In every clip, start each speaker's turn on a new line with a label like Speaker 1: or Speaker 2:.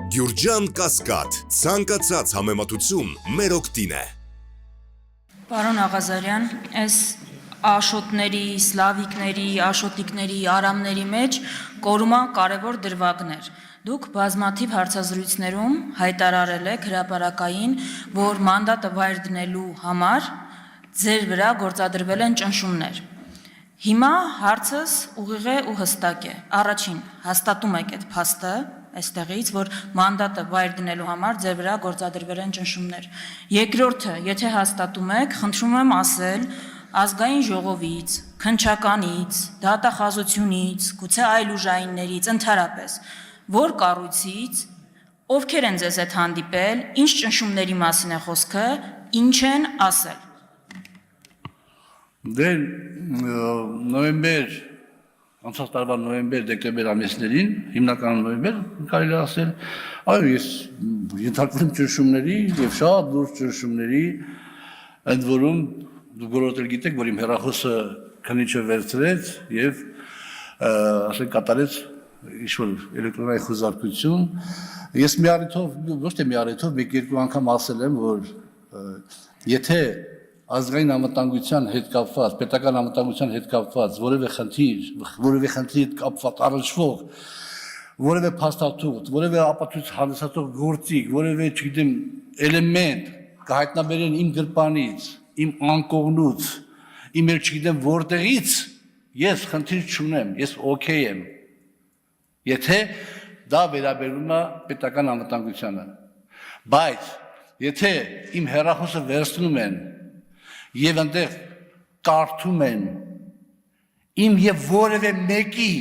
Speaker 1: Գյուրջան Կասկադ, ցանկացած համեմատություն մեր օգտին է։
Speaker 2: Պարոն Աղազարյան, այս աշոտների, սլավիկների, աշոտիկների, արամների մեջ կորուման կարևոր դրվագներ։ Դուք բազմաթիվ հարցազրույցներում հայտարարել եք հրապարակային, որ մանդատը վայր դնելու համար ձեր վրա գործադրվել են ճնշումներ։ Հիմա հարցս ուղիղ է ու հստակ է։ Առաջին, հաստատում եք այդ փաստը այստեղից, որ մանդատը վայր դնելու համար ձեր վրա գործադրվել են ճնշումներ։ Երկրորդը, եթե հաստատում եք, խնդրում եմ ասել ազգային ժողովից, քննչականից, դատախազությունից, գուցե այլ ուժայիններից, ընդհանրապես, որ կառույցից, ովքեր են ձեզ հետ հանդիպել, ինչ ճնշումների մասին է խոսքը, ինչ են ասել։
Speaker 3: Դե նոյեմբեր, անցած տարվա նոյեմբեր, դեկտեմբեր ամիսներին, հիմնականում նոյեմբեր, կարելի է ասել, այո, ես ենթարկվել եմ ճնշումների եւ շատ լուրջ ճնշումների, ընդ որում դուք բոլորդ էլ գիտեք, որ իմ հեռախոսը քննիչը վերցրեց եւ ասենք կատարեց ինչ-որ էլեկտրոնային խոզարկություն։ Ես մի առիթով, ոչ թե մի առիթով, մեկ-երկու անգամ ասել եմ, որ եթե ազգային անվտանգության հետ կապված, պետական անվտանգության հետ կապված որևէ խնդրի հետ կապված առնչվող, որևէ փաստաթուղթ, որևէ ապացույց հանդիսացող գործիք, որևէ, չգիտեմ, էլեմենտ կհայտնաբերեն իմ գրպանից, իմ անկողնուց, իմ էլ չգիտեմ որտեղից, ես խնդիր չունեմ, ես օքեյ եմ, եթե դա վերաբերում է պետական անվտանգությանը, բայց եթե իմ հեռախոսը վերցնում են եւ այնտեղ կարդում են իմ եւ որևէ մեկի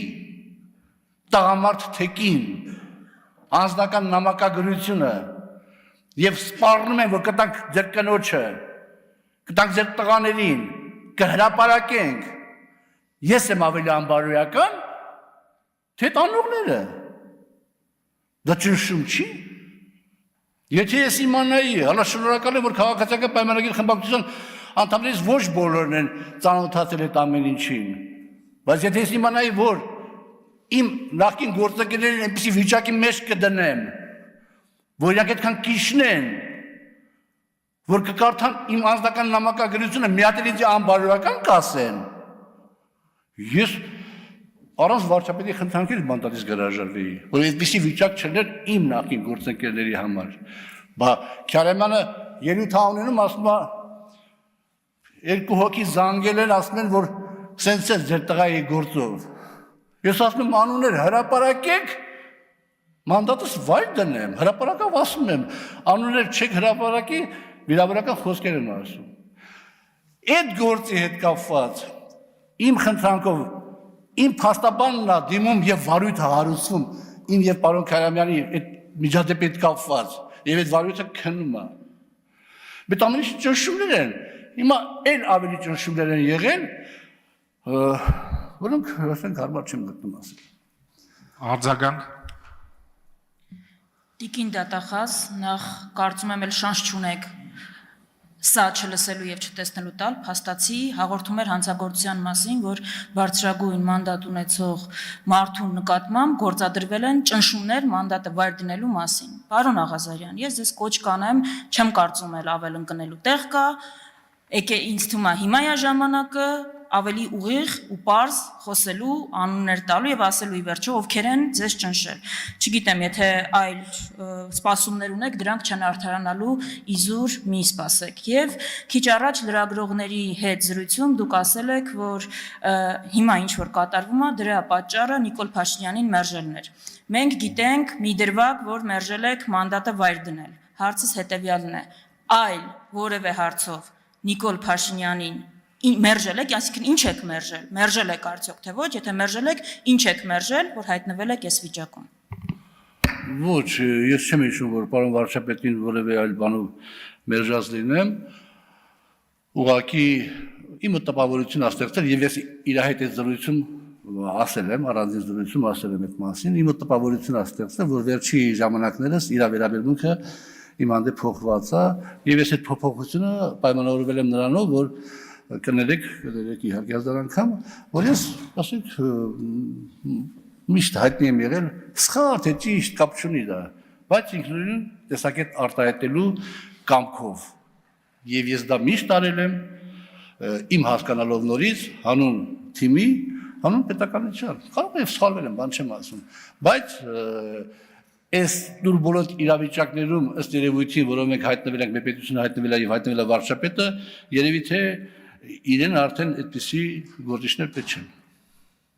Speaker 3: տղամարդ թեկին անձնական նամակագրությունը եւ սպառնում են, որ կտանք ձեր կնոջը, կտանք ձեր տղաներին, կհրապարակենք, ես եմ ավելի անբարոյական, թե տանողները, դա ճնշում չի։ Եթե ես իմանայի, հալա շնորհակալ եմ, որ քաղաքացիական պայմանագիր խմբակցության անդամներից ոչ բոլորն են ծանոթացել այդ ամեն ինչին, բայց եթե ես իմանայի, որ իմ նախկին գործընկերներին այնպիսի վիճակի մեջ կդնեմ, որ իրանք այդքան կիջնեն, որ կկարդան իմ անձնական նամակագրությունը մի հատ ինձ անբարոյական կասեն, ես առանց վարչապետի խնդրանքից մանդատից գրաժարվեի, որ այդպիսի վիճակ չլներ իմ նախկին գործընկերների համար։ Բա Քյարեմյանը ելույթ ունենում ասում է երկու հոգի զանգել են, ասում են, որ սենց է ձեր տղայի գործով։ Ես ասում եմ անուններ հրապարակեք, մանդատս վայր դնեմ, հրապարակավ ասում եմ, անուններ չեք հրապարակի, վիրավորական խոսքեր եմ ասում։ Այդ գործի հետ կապված իմ խնդրանքով իմ փաստաբանն է դիմում եւ վարույթը հարուցվում իմ եւ պարոն Քարամյանի այդ միջադեպի հետ կապված եւ այդ վարույթը քննում է։ Բայց ամեն ինչ ճնշումներ են։ Հիմա այլ ավելի ճնշումներ են եղել, որոնք ասենք հարմար չեմ գտնում ասել։
Speaker 4: Արձագանք։
Speaker 2: Տիկին դատախազ, նախ կարծում եմ էլ շանս չունեք սա չլսելու եւ չտեսնելու տալ, փաստացի հաղորդում էր հանցագործության մասին, որ բարձրագույն մանդատ ունեցող մարդու նկատմամբ գործադրվել են ճնշումներ մանդատը վայր դնելու մասին։ Պարոն Աղազարյան, ես ձեզ կոչ կանեմ, չեմ կարծում էլ ավել ընկնելու տեղ կա, եկե ինձ թվում է հիմա է ժամանակը ավելի ուղիղ ու պարզ խոսելու, անուններ տալու եւ ասելու ի վերջո ովքեր են ձեզ ճնշել։ Չգիտեմ, եթե այլ սպասումներ ունեք, դրանք չեն արդարանալու, իզուր մի սպասեք։ Եվ քիչ առաջ լրագրողների հետ զրույցում դուք ասել եք, որ հիմա ինչ որ կատարվում է, դրա պատճառը Նիկոլ Փաշինյանին մերժելն էր։ Մենք գիտենք մի դրվագ, որ մերժել եք մանդատը վայր դնել։ Հարցս հետեւյալն է. այլ որևէ հարցով Նիկոլ Փաշինյանին մերժել եք, այսինքն ինչ եք մերժել, մերժել եք արդյոք թե ոչ, եթե մերժել եք, ինչ եք մերժել, որ հայտնվել եք այս վիճակում։
Speaker 3: Ոչ, ես չեմ հիշում, որ պարոն վարչապետին որևէ այլ բանով մերժած լինեմ, ուղղակի իմը տպավորություն ստեղծել եւ ես իր հետ այդ զրույցում ասել եմ, առանձին զրույցում ասել եմ այդ մասին, իմը տպավորություն ստեղծել, որ վերջի ժամանակներս իր վերաբերմունքը իմ հանդեպ փոխված է եւ ես այդ փոփոխությունը պայմանավորվել եմ նրանով, որ կներեք իհարկե հազար անգամ, որ ես, ասենք, միշտ հայտնի եմ եղել, սխալ թե ճիշտ կապ չունի դա, բայց ինքնուրույն տեսակետ արտահայտելու կամքով։ Եվ ես դա միշտ արել եմ իմ հասկանալով նորից հանուն թիմի, հանուն պետականության։ Կարող է սխալվել եմ, բան չեմ ասում, բայց այս դուր բոլոր իրավիճակներում ըստ երևույթին, որով մենք հայտնվել ենք, մեր պետությունը հայտնվել է եւ հայտնվել է վարչապետը, երևի թե իրեն արդեն այդպիսի գործիչներ պետք չեն։